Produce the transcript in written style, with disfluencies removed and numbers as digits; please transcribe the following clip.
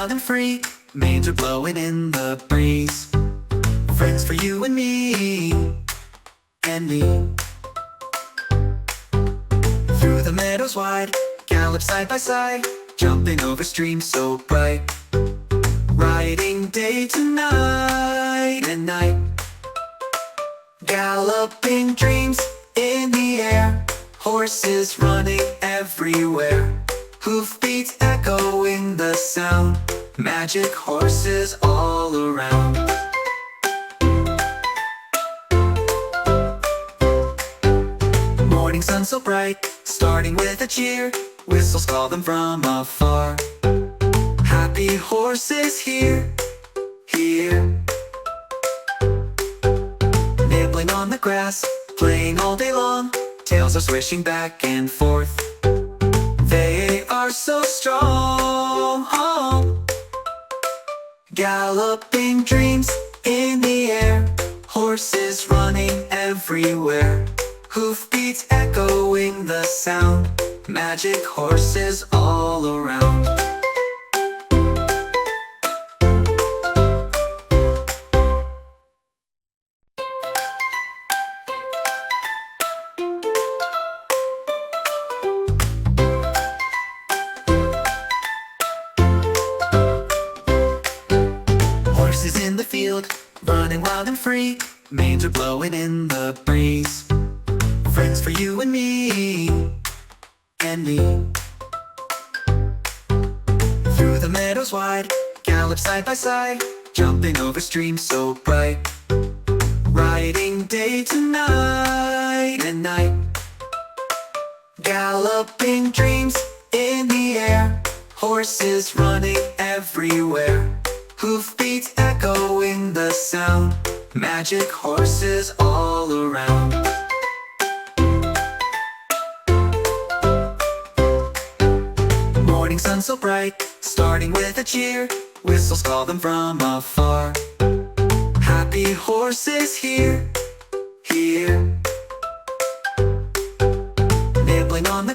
wild and free, manes are blowing in the breeze. Friends for you and me, and me. Through the meadows wide, gallop side by side, jumping over streams so bright, riding day to night and night. Galloping dreams in the air, horses running everywhere, hoofbeats echoing the sound, magic horses all around. Morning sun so bright, starting with a cheer, whistles call them from afar. Happy horses here, here. Nibbling on the grass, playing all day long, tails are swishing back and forth. They are so strong. Galloping dreams in the air, horses running everywhere, hoofbeats echoing the sound, magic horses all around. Horses in the field, running wild and free, manes are blowing in the breeze. Friends for you and me, and me. Through the meadows wide, gallop side by side, jumping over streams so bright, riding day to night and night. Galloping dreams in the air, horses running everywhere, hoofbeats echoing the sound, magic horses all around. Morning sun so bright, starting with a cheer, whistles call them from afar. Happy horses here, here. Nibbling on the